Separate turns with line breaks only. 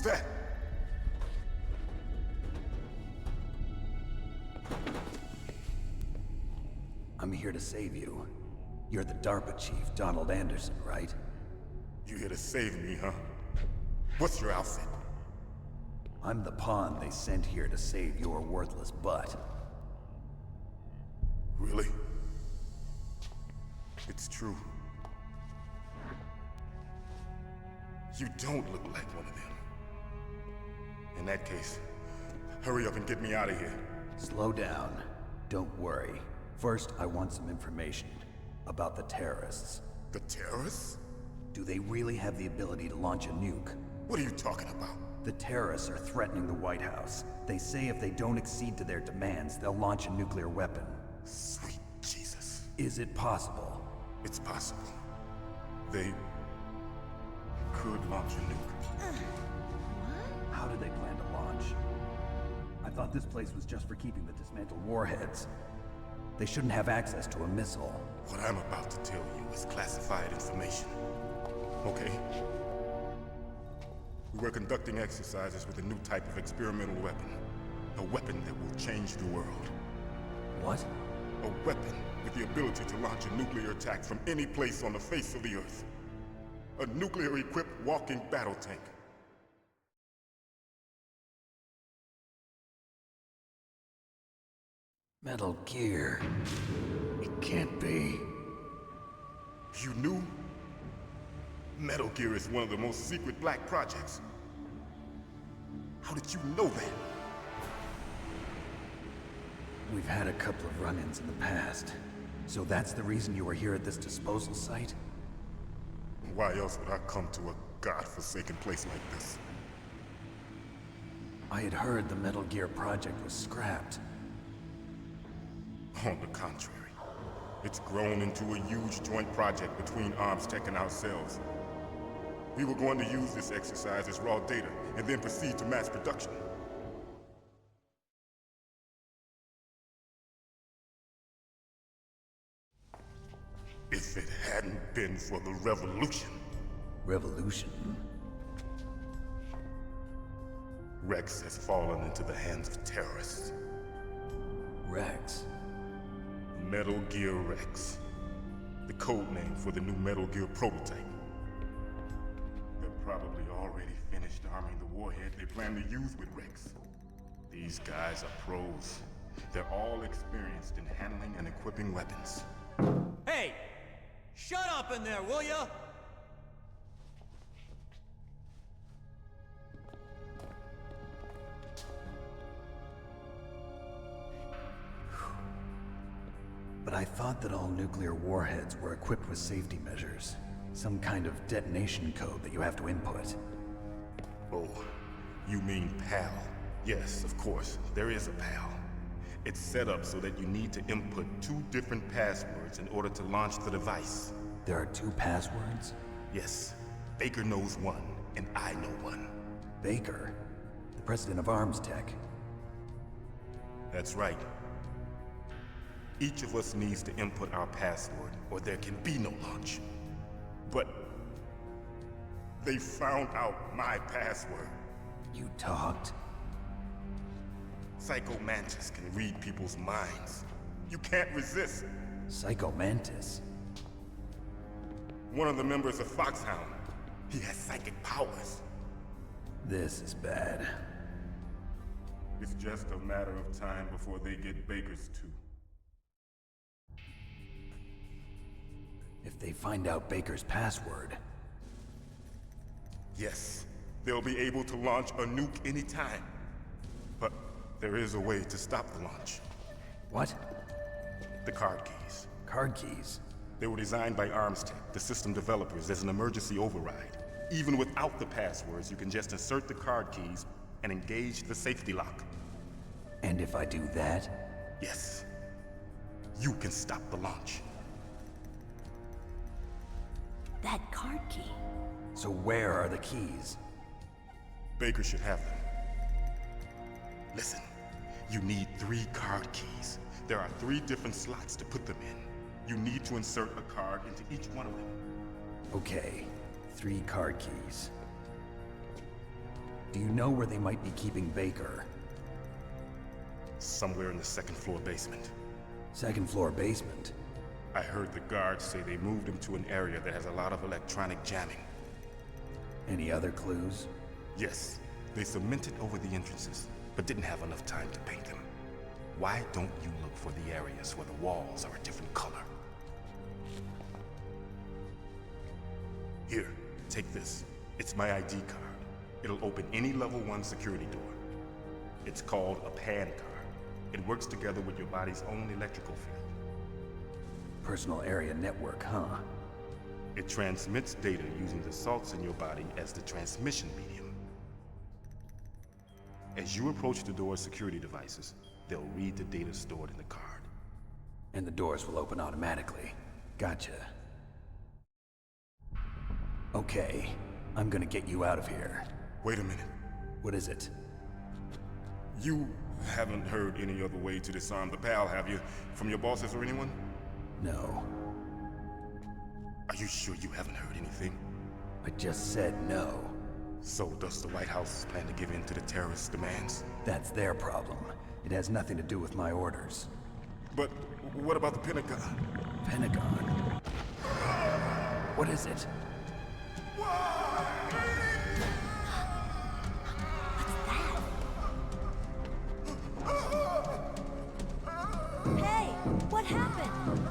that?
I'm here to save you. You're the DARPA chief, Donald Anderson, right?
You here to save me, huh? What's your outfit?
I'm the pawn they sent here to save your worthless butt.
Really? It's true. You don't look like one of them. In that case, hurry up and get me out of here.
Slow down. Don't worry. First, I want some information about the terrorists.
The terrorists?
Do they really have the ability to launch a nuke?
What are you talking about?
The terrorists are threatening the White House. They say if they don't accede to their demands, they'll launch a nuclear weapon.
Sweet Jesus.
Is it possible?
It's possible. They could launch a nuke.
How do they plan to launch? I thought this place was just for keeping the dismantled warheads. They shouldn't have access to a missile.
What I'm about to tell you is classified information. Okay? We were conducting exercises with a new type of experimental weapon. A weapon that will change the world.
What?
A weapon with the ability to launch a nuclear attack from any place on the face of the Earth. A nuclear-equipped walking battle tank.
Metal Gear. It can't be.
You knew? Metal Gear is one of the most secret black projects. How did you know that?
We've had a couple of run-ins in the past. So that's the reason you were here at this disposal site?
Why else would I come to a godforsaken place like this?
I had heard the Metal Gear project was scrapped.
On the contrary, it's grown into a huge joint project between ArmsTech and ourselves. We were going to use this exercise as raw data, and then proceed to mass production. If it hadn't been for the revolution...
Revolution?
Rex has fallen into the hands of terrorists.
Rex?
Metal Gear Rex. The code name for the new Metal Gear prototype. They're probably already finished arming the warhead they plan to use with Rex. These guys are pros. They're all experienced in handling and equipping weapons.
Hey! Shut up in there, will ya?
But I thought that all nuclear warheads were equipped with safety measures. Some kind of detonation code that you have to input.
Oh, you mean PAL? Yes, of course, there is a PAL. It's set up so that you need to input 2 different passwords in order to launch the device.
There are 2 passwords?
Yes. Baker knows one, and I know one.
Baker? The president of ArmsTech?
That's right. Each of us needs to input our password, or there can be no launch. But they found out my password.
You talked?
Psycho Mantis can read people's minds. You can't resist.
Psycho Mantis?
One of the members of Foxhound. He has psychic powers.
This is bad.
It's just a matter of time before they get Baker's too.
If they find out Baker's password...
Yes, they'll be able to launch a nuke anytime. But there is a way to stop the launch.
What?
The card keys.
Card keys?
They were designed by ArmsTech, the system developers, as an emergency override. Even without the passwords, you can just insert the card keys and engage the safety lock.
And if I do that?
Yes. You can stop the launch.
That card key.
So where are the keys?
Baker should have them. Listen, you need 3 card keys. There are 3 different slots to put them in. You need to insert a card into each one of them.
Okay, 3 card keys. Do you know where they might be keeping Baker?
Somewhere in the second floor basement.
Second floor basement?
I heard the guards say they moved him to an area that has a lot of electronic jamming.
Any other clues?
Yes, they cemented over the entrances, but didn't have enough time to paint them. Why don't you look for the areas where the walls are a different color? Here, take this. It's my ID card. It'll open any level 1 security door. It's called a PAN card. It works together with your body's own electrical field.
Personal area network, huh?
It transmits data using the salts in your body as the transmission medium. As you approach the door's security devices, they'll read the data stored in the card.
And the doors will open automatically. Gotcha. Okay, I'm gonna get you out of here.
Wait a minute.
What is it?
You haven't heard any other way to disarm the PAL, have you? From your bosses or anyone?
No.
Are you sure you haven't heard anything?
I just said no.
So does the White House plan to give in to the terrorists' demands?
That's their problem. It has nothing to do with my orders.
But what about the Pentagon?
Pentagon? What is it?
Hey, what happened?